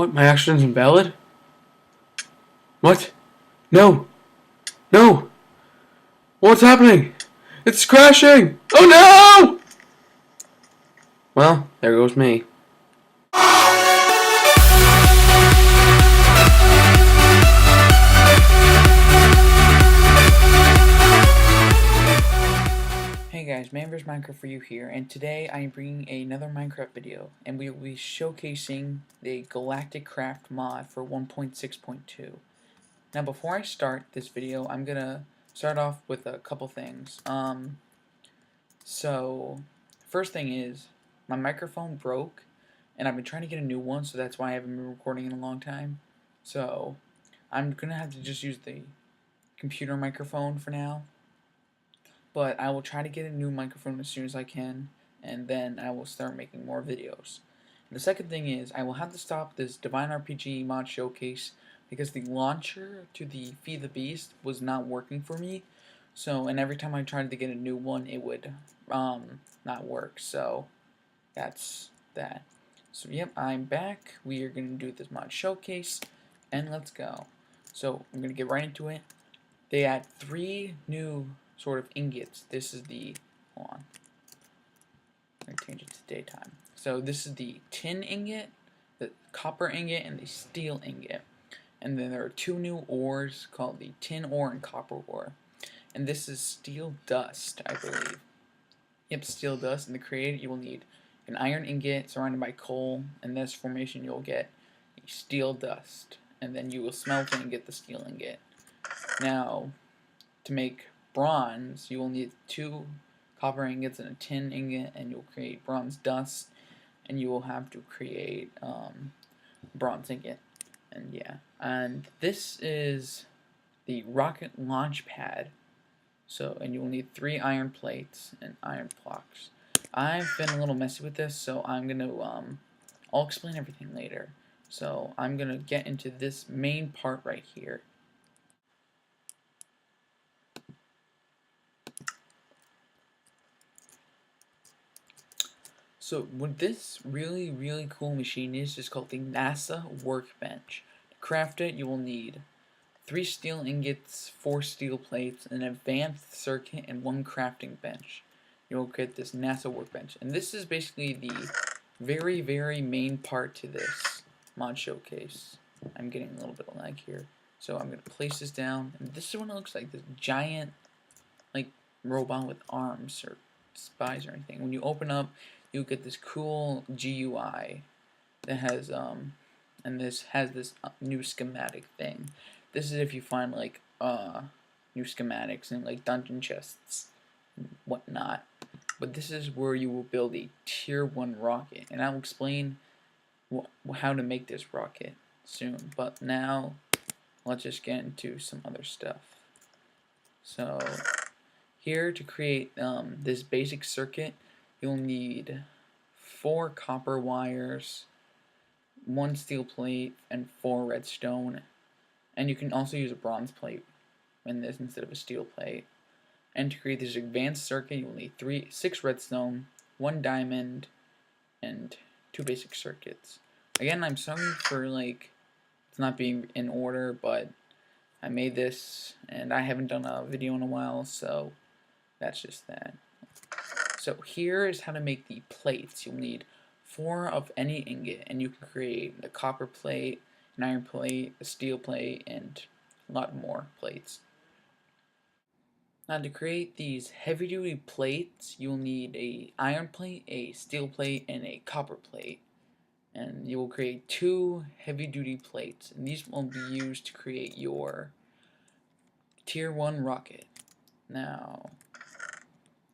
What? My action is invalid? What? No! No! What's happening? It's crashing! Oh no! Well, there goes me. Hey guys, ManVSminecraft4you here, and today I am bringing another Minecraft video, and we will be showcasing the Galacticraft mod for 1.6.2. Now before I start this video, I'm gonna start off with a couple things. So first thing is, my microphone broke, and I've been trying to get a new one, so that's why I haven't been recording in a long time. So I'm gonna have to just use the computer microphone for now. But I will try to get a new microphone as soon as I can, and then I will start making more videos. And the second thing is, I will have to stop this Divine RPG mod showcase because the launcher to the Feed the Beast was not working for me. So, and every time I tried to get a new one, it would not work. So, that's that. So, yep, I'm back. We are going to do this mod showcase, and let's go. So, I'm going to get right into it. They add 3 new sort of ingots. This is the, hold on, I'm going to change it to daytime. So this is the tin ingot, the copper ingot, and the steel ingot. And then there are 2 new ores called the tin ore and copper ore. And this is steel dust, I believe. Yep, steel dust. And to create it, you will need an iron ingot surrounded by coal. In this formation, you'll get steel dust. And then you will smelt it and get the steel ingot. Now, to make bronze, you will need 2 copper ingots and a tin ingot, and you'll create bronze dust, and you will have to create bronze ingot. And yeah, and this is the rocket launch pad. So, and you will need 3 iron plates and iron blocks. I've been a little messy with this, so I'm gonna I'll explain everything later. So I'm gonna get into this main part right here. So what this really cool machine is called the NASA Workbench. To craft it, you will need 3 steel ingots, 4 steel plates, an advanced circuit, and 1 crafting bench. You'll get this NASA Workbench. And this is basically the very main part to this mod showcase. I'm getting a little bit of lag here. So I'm going to place this down. And this is what it looks like, this giant like robot with arms or spies or anything. When you open up, you get this cool GUI that has and this has this new schematic thing. This is if you find like new schematics in like dungeon chests and whatnot. But this is where you will build a tier 1 rocket, and I'll explain how to make this rocket soon. But now let's just get into some other stuff. So here, to create this basic circuit, you'll need 4 copper wires, 1 steel plate, and 4 redstone. And you can also use a bronze plate in this instead of a steel plate. And to create this advanced circuit, you'll need 6 redstone, 1 diamond, and 2 basic circuits. Again, I'm sorry for like it's not being in order, but I made this and I haven't done a video in a while, so that's just that. So here is how to make the plates. You'll need 4 of any ingot, and you can create a copper plate, an iron plate, a steel plate, and a lot more plates. Now to create these heavy duty plates, you'll need a iron plate, a steel plate, and a copper plate. And you will create 2 heavy duty plates, and these will be used to create your tier 1 rocket. Now,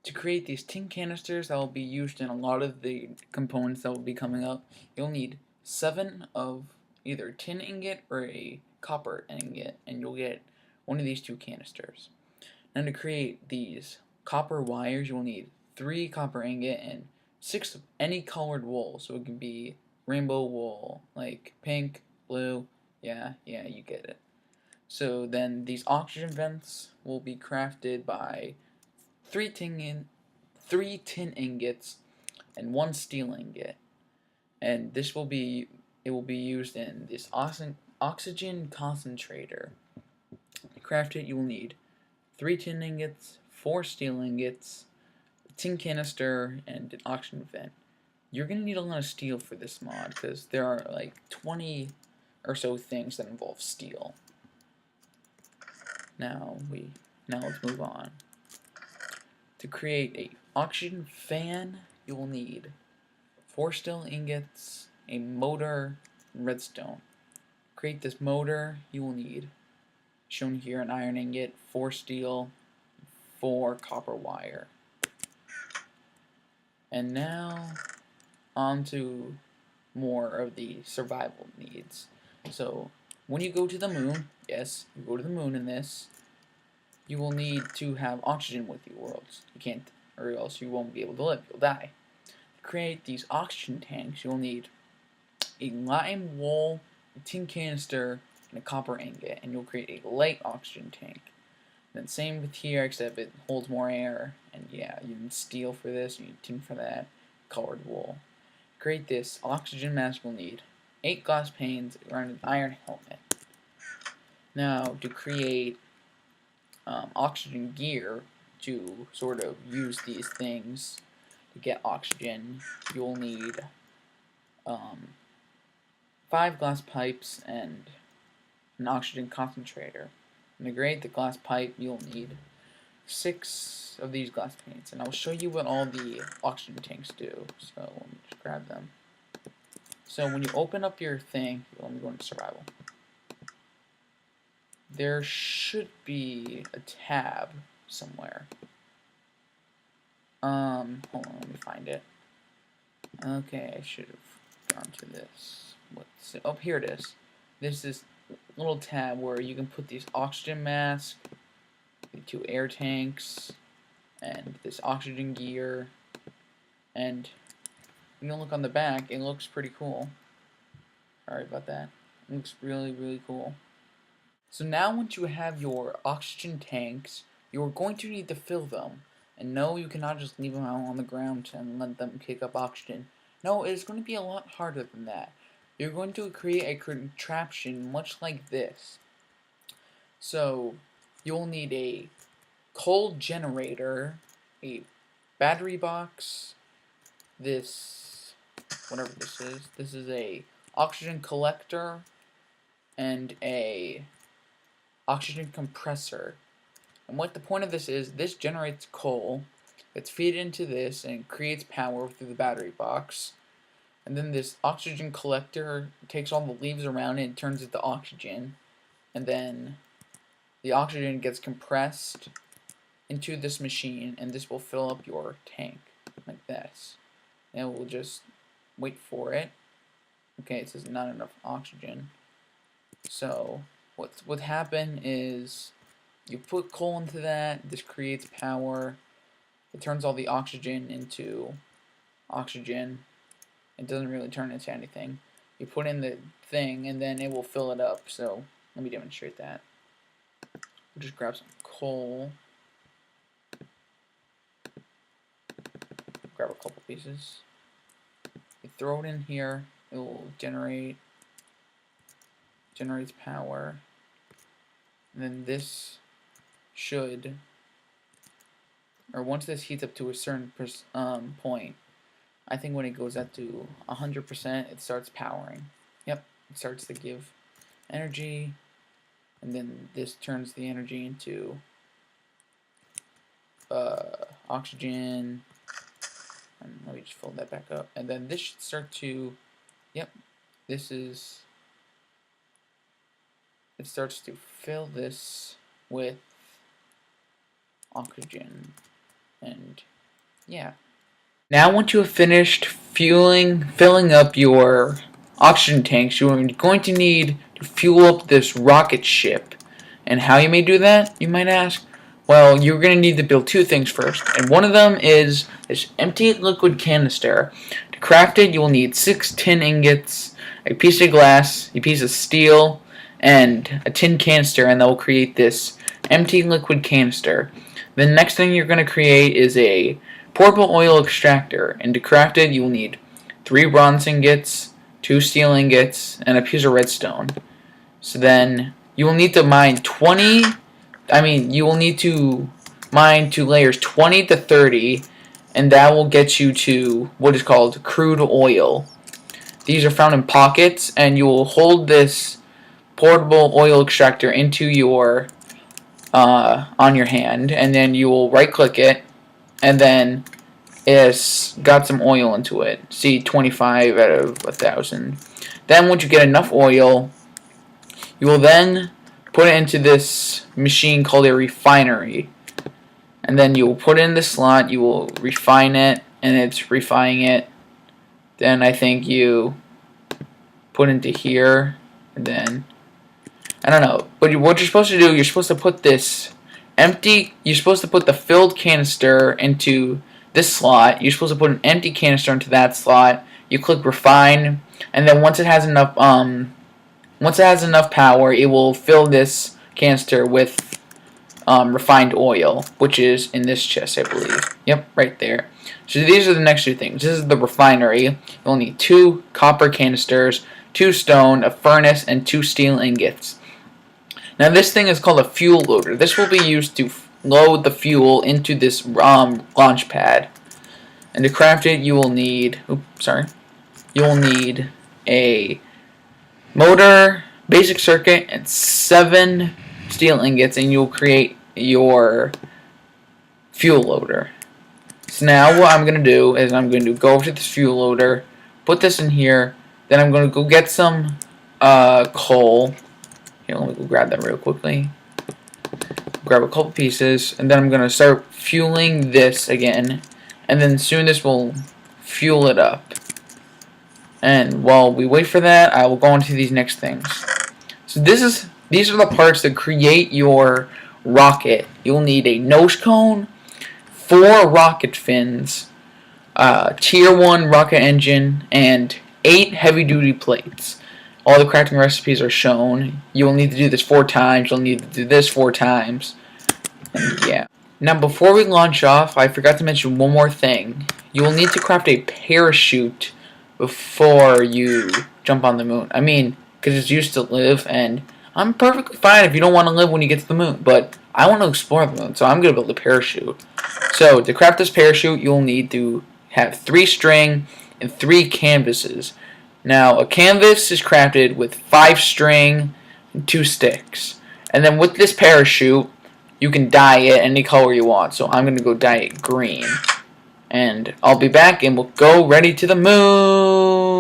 to create these tin canisters that will be used in a lot of the components that will be coming up, you'll need 7 of either tin ingot or a copper ingot, and you'll get one of these 2 canisters. Now to create these copper wires, you'll need 3 copper ingot and 6 of any colored wool. So it can be rainbow wool, like pink, blue, yeah, you get it. So then these oxygen vents will be crafted by 3 tin ingots and 1 steel ingot. And this will be it will be used in this oxygen concentrator. To craft it, you will need 3 tin ingots, 4 steel ingots, a tin canister, and an oxygen vent. You're going to need a lot of steel for this mod, because there are like 20 or so things that involve steel. Now let's move on. To create a oxygen fan, you will need 4 steel ingots, a motor, and redstone. To create this motor, you will need, shown here, an iron ingot, 4 steel, 4 copper wire. And now on to more of the survival needs. So when you go to the moon, yes, you go to the moon in this, you will need to have oxygen with you, or else you won't be able to live. You'll die. To create these oxygen tanks, you'll need a lime wool, a tin canister, and a copper ingot, and you'll create a light oxygen tank. Then same with here, except it holds more air, and yeah, you need steel for this, you need tin for that, colored wool. To create this oxygen mask, you'll need 8 glass panes around an iron helmet. Now, to create oxygen gear, to sort of use these things to get oxygen, you'll need 5 glass pipes and an oxygen concentrator. And to create the glass pipe, you'll need 6 of these glass panes, and I'll show you what all the oxygen tanks do. So let me just grab them. So when you open up your thing, let me go into survival. There should be a tab somewhere. Hold on, let me find it. Okay, I should have gone to this. What's it? Oh, here it is. There's this little tab where you can put these oxygen masks, the 2 air tanks, and this oxygen gear, and you can look on the back, it looks pretty cool. Sorry about that. It looks really, really cool. So now once you have your oxygen tanks, you're going to need to fill them. And no, you cannot just leave them out on the ground and let them kick up oxygen. No, it's going to be a lot harder than that. You're going to create a contraption much like this. So you'll need a coal generator, a battery box, this, whatever this is a oxygen collector, and a oxygen compressor. And what the point of this generates coal, it's fed into this and creates power through the battery box. And then this oxygen collector takes all the leaves around it and turns it to oxygen. And then the oxygen gets compressed into this machine, and this will fill up your tank like this. And we'll just wait for it. Okay, it says not enough oxygen. So what would happen is you put coal into that, this creates power, it turns all the oxygen into oxygen. It doesn't really turn into anything. You put in the thing and then it will fill it up. So let me demonstrate that. We'll just grab some coal. Grab a couple pieces. You throw it in here, it will generates power. And then this should, or once this heats up to a certain point, I think when it goes up to 100%, it starts powering. Yep, it starts to give energy, and then this turns the energy into oxygen. And let me just fill that back up. And then this should start to, yep, it starts to fill this with oxygen. And yeah. Now once you have finished filling up your oxygen tanks, you are going to need to fuel up this rocket ship. And how you may do that, you might ask? Well, you're going to need to build 2 things first. And one of them is this empty liquid canister. To craft it, you will need 6 tin ingots, a piece of glass, a piece of steel, and a tin canister, and that will create this empty liquid canister. The next thing you're going to create is a portable oil extractor, and to craft it you will need 3 bronze ingots, 2 steel ingots, and a piece of redstone. So then you will need to mine you will need to mine to layers 20 to 30, and that will get you to what is called crude oil. These are found in pockets, and you will hold this portable oil extractor into your on your hand, and then you will right click it, and then it's got some oil into it. See, 25 out of 1,000. Then once you get enough oil, you will then put it into this machine called a refinery, and then you will put it in the slot. You will refine it, and it's refining it. Then I think you put into here, and then I don't know. But what you're supposed to do, you're supposed to put this you're supposed to put the filled canister into this slot. You're supposed to put an empty canister into that slot. You click refine, and then once it has enough power, it will fill this canister with refined oil, which is in this chest, I believe. Yep, right there. So these are the next two things. This is the refinery. You'll need 2 copper canisters, 2 stone, a furnace, and 2 steel ingots. Now this thing is called a fuel loader. This will be used to load the fuel into this launch pad. And to craft it, you will need a motor, basic circuit, and 7 steel ingots, and you'll create your fuel loader. So now what I'm going to do is I'm going to go over to this fuel loader, put this in here, then I'm going to go get some coal. Here, let me go grab that real quickly. Grab a couple pieces, and then I'm going to start fueling this again, and then soon this will fuel it up. And while we wait for that, I will go on to these next things. So these are the parts that create your rocket. You'll need a nose cone, 4 rocket fins, tier 1 rocket engine, and 8 heavy-duty plates. All the crafting recipes are shown. You will need to do this 4 times. You'll need to do this 4 times. And yeah. Now before we launch off, I forgot to mention one more thing. You will need to craft a parachute before you jump on the moon. I mean, because it's used to live, and I'm perfectly fine if you don't want to live when you get to the moon, but I want to explore the moon, so I'm going to build a parachute. So to craft this parachute, you'll need to have 3 string and 3 canvases. Now, a canvas is crafted with 5 string and 2 sticks. And then with this parachute, you can dye it any color you want. So I'm going to go dye it green. And I'll be back and we'll go ready to the moon.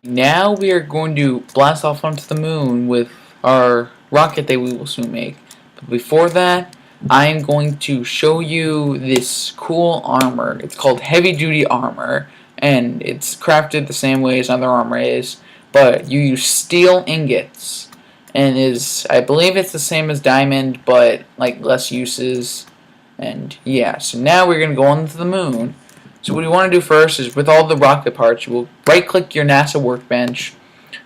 Now we are going to blast off onto the moon with our rocket that we will soon make. But before that, I'm going to show you this cool armor. It's called heavy duty armor, and it's crafted the same way as other armor is, but you use steel ingots, and I believe it's the same as diamond, but like less uses. And yeah, so now we're gonna go on to the moon. So what you want to do first is, with all the rocket parts, you will right click your NASA workbench,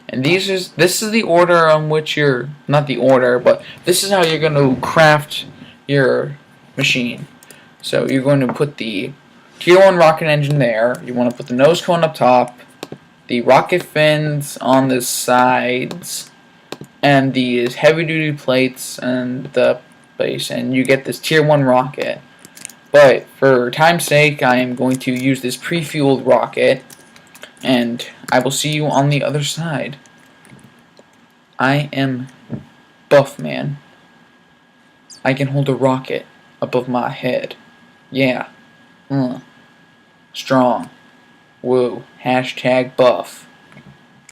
and this is the order on which you're, not the order, but this is how you're going to craft your machine. So you're going to put the tier 1 rocket engine there. You want to put the nose cone up top, the rocket fins on the sides, and these heavy duty plates and the base, and you get this tier 1 rocket. But for time's sake, I am going to use this pre-fueled rocket, and I will see you on the other side. I am buff, man. I can hold a rocket above my head. Yeah. Strong. Woo. Hashtag buff.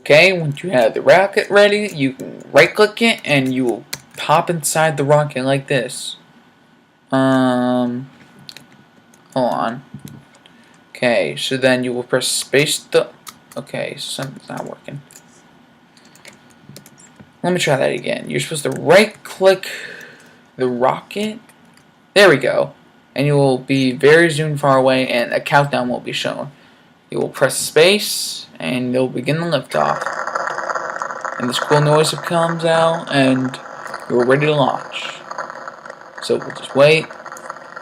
Okay, once you have the rocket ready, you can right click it and you will pop inside the rocket like this. Hold on. Okay, so then you will press space okay, something's not working. Let me try that again. You're supposed to right click the rocket. There we go. And you will be very zoomed far away, and a countdown will be shown. You will press space, and you'll begin the liftoff. And this cool noise comes out, and you're ready to launch. So we'll just wait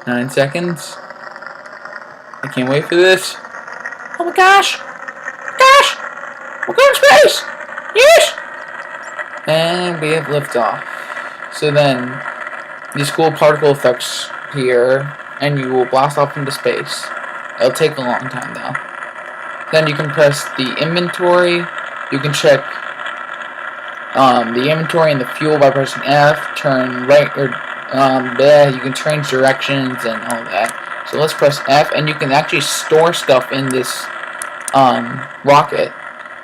9 seconds. I can't wait for this. Oh my gosh! Gosh! We're going to space! Yes! And we have liftoff. So then, these cool particle effects here, and you will blast off into space. It'll take a long time though. Then you can press the inventory. You can check the inventory and the fuel by pressing F. Turn right or there. You can change directions and all that. So let's press F, and you can actually store stuff in this rocket.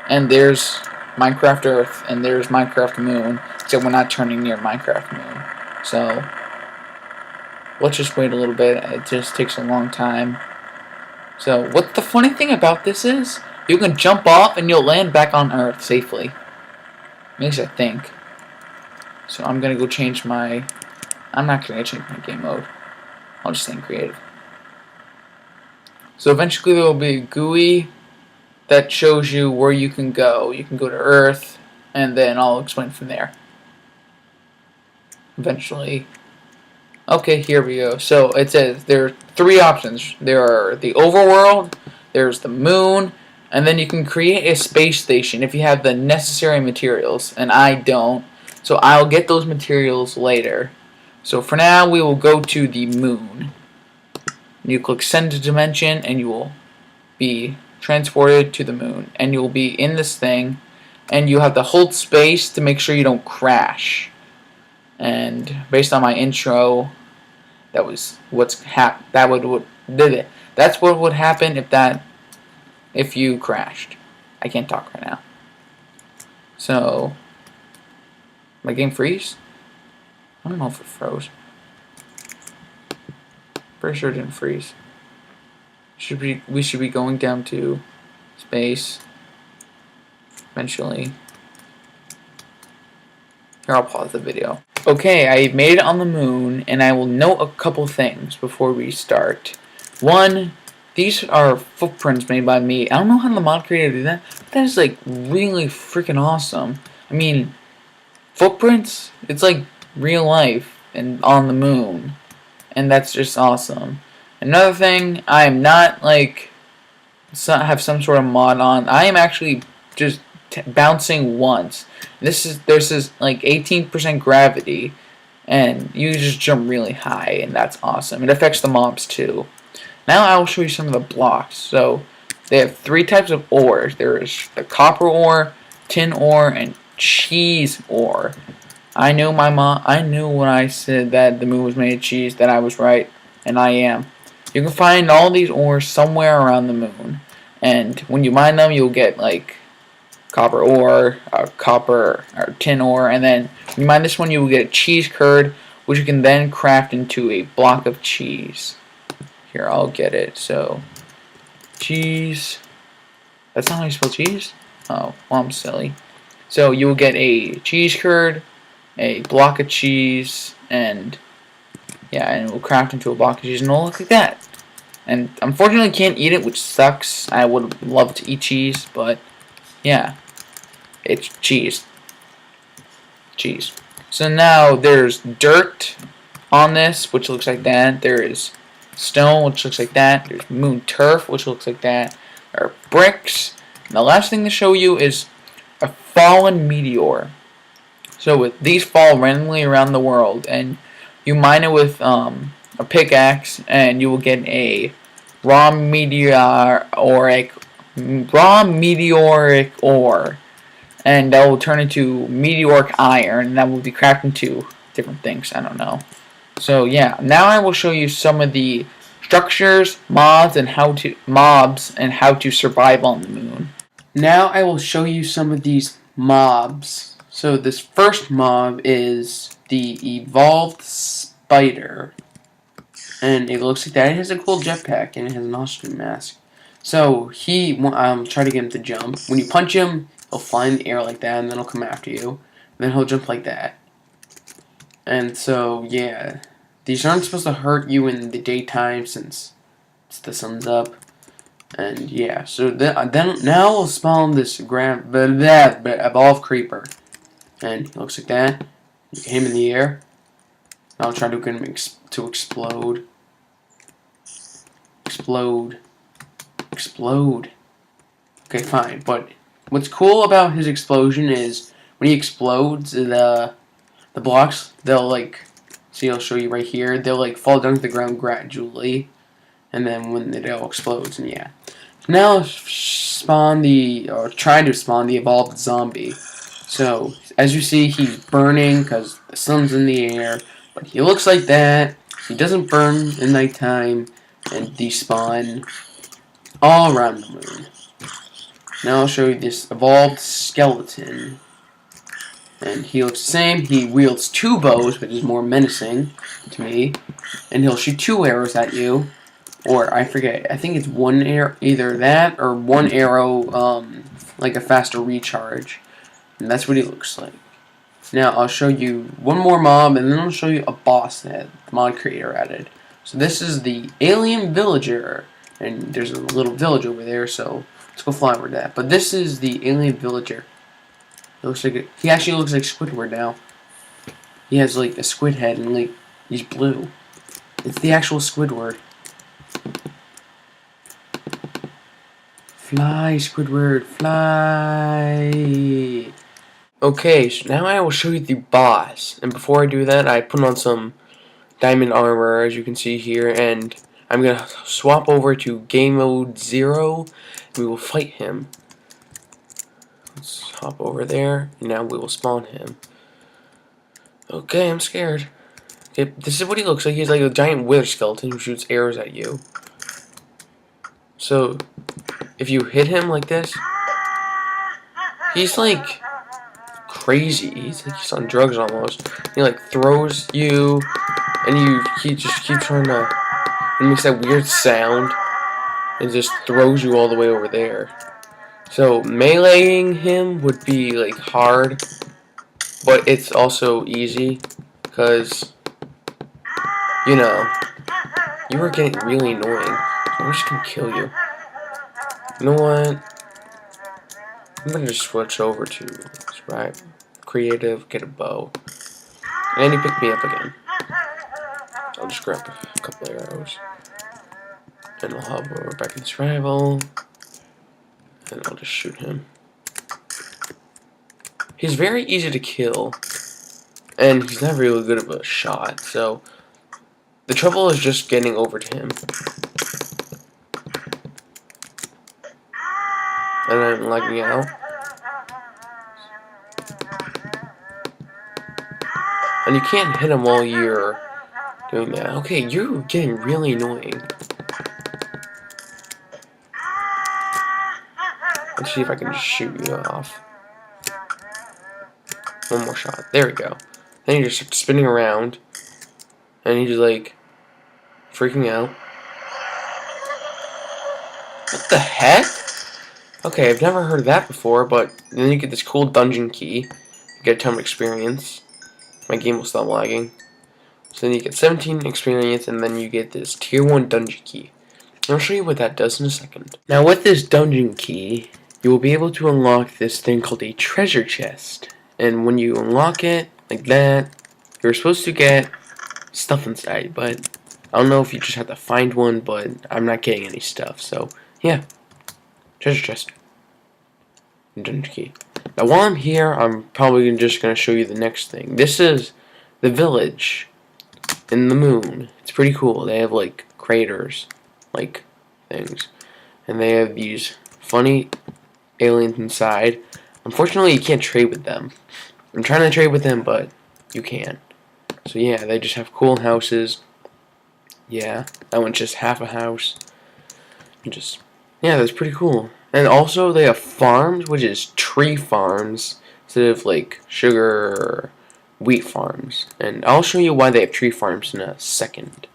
And there's Minecraft Earth, and there's Minecraft Moon. Except we're not turning near Minecraft Moon. So let's just wait a little bit. It just takes a long time. So what the funny thing about this is, you can jump off and you'll land back on Earth safely. At least I think. So I'm gonna go change my. I'm not gonna change my game mode. I'll just stay in creative. So eventually there will be a GUI that shows you where you can go. You can go to Earth, and then I'll explain from there. Eventually. Okay, here we go. So it says there are 3 options. There are the overworld, there's the moon, and then you can create a space station if you have the necessary materials, and I don't. So I'll get those materials later. So for now, we will go to the moon. You click send to dimension, and you will be transported to the moon. And you will be in this thing, and you have to hold space to make sure you don't crash. And based on my intro, that was what's that's what would happen if you crashed. I can't talk right now. So my game freeze? I don't know if it froze. Pretty sure it didn't freeze. We should be going down to space eventually. Here, I'll pause the video. Okay, I made it on the moon, and I will note a couple things before we start. One, these are footprints made by me. I don't know how the mod creator did that, but that is like really freaking awesome. I mean, footprints, it's like real life and on the moon, and that's just awesome. Another thing, I am not like have some sort of mod on. I am actually just bouncing once. There's like 18% gravity, and you just jump really high, and that's awesome. It affects the mobs too. Now I will show you some of the blocks. So they have 3 types of ores. There is the copper ore, tin ore, and cheese ore. I knew when I said that the moon was made of cheese that I was right, and I am. You can find all these ores somewhere around the moon, and when you mine them, you'll get like copper ore, copper or tin ore, and then when you mine this one, you will get a cheese curd, which you can then craft into a block of cheese. Here, I'll get it. So, cheese. That's not how you spell cheese? Oh, well, I'm silly. So, you will get a cheese curd, a block of cheese, and yeah, and it will craft into a block of cheese, and it'll look like that. And unfortunately, I can't eat it, which sucks. I would love to eat cheese, but yeah. It's cheese. Cheese. So now there's dirt on this, which looks like that. There is stone, which looks like that. There's moon turf, which looks like that. There are bricks. And the last thing to show you is a fallen meteor. So these fall randomly around the world, and you mine it with a pickaxe, and you will get a raw meteoric ore. And that will turn into meteoric iron, and that will be crafted into different things. I don't know. So yeah, now I will show you some of the structures, mobs, and how to survive on the moon. Now I will show you some of these mobs. So this first mob is the evolved spider, and it looks like that. It has a cool jetpack, and it has an ostrich mask. So try to get him to jump. When you punch him, he'll fly in the air like that, and then he'll come after you. And then he'll jump like that. And so, yeah. These aren't supposed to hurt you in the daytime since the sun's up. And, yeah. So, now we'll spawn this evolved creeper. And he looks like that. You get him in the air. Now I'll try to get him to explode. Explode. explode. Okay, fine. But what's cool about his explosion is when he explodes, the blocks, they'll like, see, I'll show you right here, they'll like fall down to the ground gradually, and then when it all explodes, and yeah. Now spawn or try to spawn the evolved zombie. So, as you see, he's burning because the sun's in the air, but he looks like that. He doesn't burn in nighttime and despawn all around the moon. Now I'll show you this evolved skeleton. And he looks the same. He wields 2 bows, which is more menacing to me. And he'll shoot 2 arrows at you. Or, I forget, I think it's 1 arrow, either that or 1 arrow, like a faster recharge. And that's what he looks like. Now, I'll show you one more mob, and then I'll show you a boss that the mod creator added. So this is the alien villager. And there's a little village over there, so let's go fly over that. But this is the alien villager. It looks like he actually looks like Squidward now. He has like a squid head and like he's blue. It's the actual Squidward. Fly, Squidward, fly. Okay, so now I will show you the boss. And before I do that, I put on some diamond armor, as you can see here, and I'm gonna swap over to game mode 0, and we will fight him. Let's hop over there, and now we will spawn him. Okay, I'm scared. Okay, this is what he looks like. He's like a giant wither skeleton who shoots arrows at you. So, if you hit him like this, he's like crazy. He's like he's on drugs almost. He like throws you, and he just keeps trying to. It makes that weird sound, and just throws you all the way over there. So meleeing him would be like hard, but it's also easy because you know you were getting really annoying. So I'm just gonna kill you. You know what? I'm gonna just switch over to creative, get a bow, and he picked me up again. I'll just grab a couple of arrows, and I'll hop over back in survival, and I'll just shoot him. He's very easy to kill, and he's not really good of a shot, so the trouble is just getting over to him. And I'm lagging out. And you can't hit him while you're doing that. Okay, you're getting really annoying. Let's see if I can just shoot you off. One more shot. There we go. Then you're just spinning around. And he's like freaking out. What the heck? Okay, I've never heard of that before, but then you get this cool dungeon key. You get a ton of experience. My game will stop lagging. So then you get 17 experience, and then you get this tier 1 dungeon key. And I'll show you what that does in a second. Now with this dungeon key, you will be able to unlock this thing called a treasure chest. And when you unlock it, like that, you're supposed to get stuff inside, but I don't know if you just have to find one, but I'm not getting any stuff, so yeah. Treasure chest. Dungeon key. Now while I'm here, I'm probably just going to show you the next thing. This is the village in the moon. It's pretty cool. They have like craters, like things. And they have these funny aliens inside. Unfortunately, you can't trade with them. I'm trying to trade with them, but you can't. So yeah, they just have cool houses. Yeah, that one's just half a house. And just, yeah, that's pretty cool. And also they have farms, which is tree farms, instead of like sugar or wheat farms. And I'll show you why they have tree farms in a second.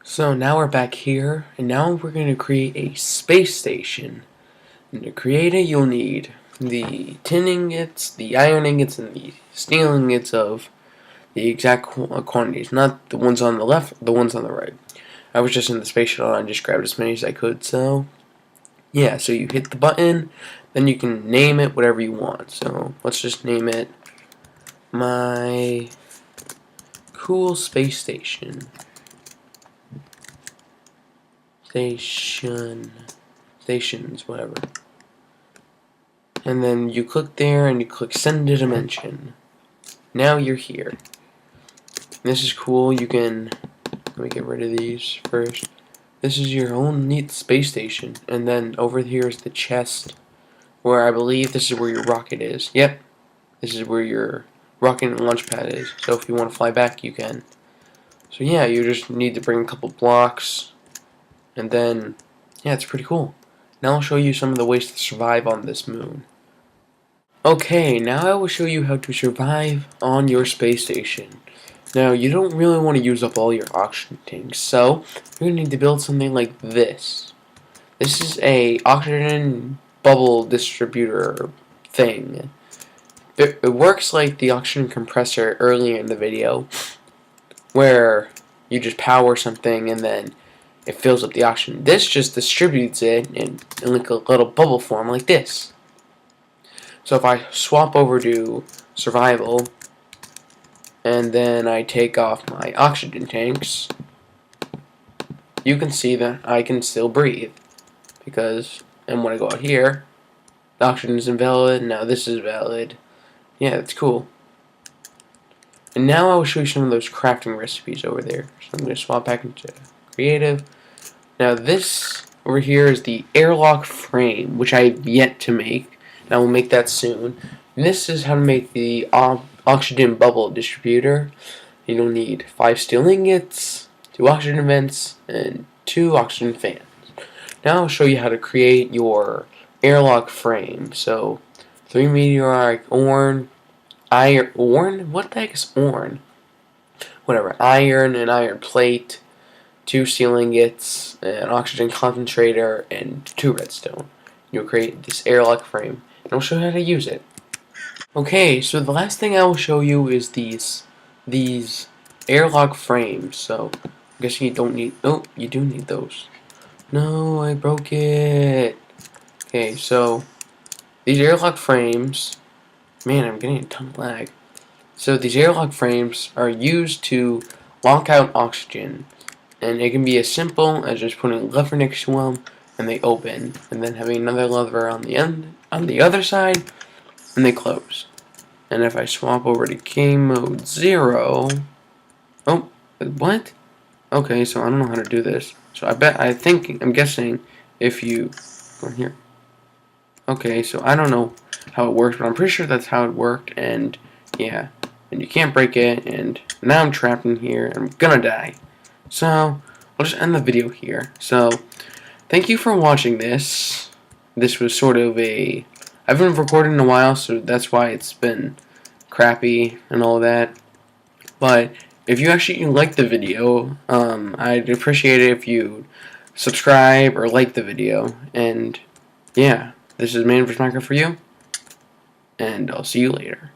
So now we're back here, and now we're going to create a space station. And to create it, you'll need the tin ingots, the iron ingots, and the steel ingots of the exact quantities. Not the ones on the left, the ones on the right. I was just in the space shuttle and I just grabbed as many as I could, so yeah, so you hit the button, then you can name it whatever you want. So let's just name it my cool space station. stations, whatever. And then you click there and you click send to dimension. Now you're here. This is cool. You can, let me get rid of these first. This is your own neat space station. And then over here is the chest, where I believe this is where your rocket is. Yep. This is where your rocket and launch pad is. So if you want to fly back, you can. So yeah, you just need to bring a couple blocks. And then, yeah, it's pretty cool. Now I'll show you some of the ways to survive on this moon. Okay, now I will show you how to survive on your space station. Now, you don't really want to use up all your oxygen tanks, so you're going to need to build something like this. This is a oxygen bubble distributor thing. It works like the oxygen compressor earlier in the video, where you just power something and then it fills up the oxygen. This just distributes it in like a little bubble form like this. So if I swap over to survival, and then I take off my oxygen tanks, you can see that I can still breathe. Because, and when I go out here, the oxygen is invalid, now this is valid. Yeah, that's cool. And now I will show you some of those crafting recipes over there. So I'm going to swap back into creative. Now this over here is the airlock frame, which I have yet to make. And I will make that soon. And this is how to make the oxygen bubble distributor. You'll need 5 steel ingots, 2 oxygen vents, and 2 oxygen fans. Now I'll show you how to create your airlock frame. So 3 meteoric iron, what the heck is iron? Whatever, iron and iron plate, 2 steel ingots, an oxygen concentrator, and 2 redstone. You'll create this airlock frame, and I'll show you how to use it. Okay, so the last thing I will show you is these airlock frames. So I'm guessing you don't need. Oh, you do need those. No, I broke it. Okay, so these airlock frames. Man, I'm getting a ton of lag. So these airlock frames are used to lock out oxygen, and it can be as simple as just putting a lever next to them, and they open, and then having another lever on the end on the other side, and they close. And if I swap over to game mode 0, oh, what? Okay, so I don't know how to do this. So I'm guessing if you go here. Okay, so I don't know how it works, but I'm pretty sure that's how it worked, and yeah, and you can't break it, and now I'm trapped in here, and I'm gonna die. So I'll just end the video here. So thank you for watching this. This was sort of a, I haven't recorded in a while, so that's why it's been crappy and all that. But if you actually like the video, I'd appreciate it if you subscribe or like the video. And yeah, this is ManVSminecraft4you, and I'll see you later.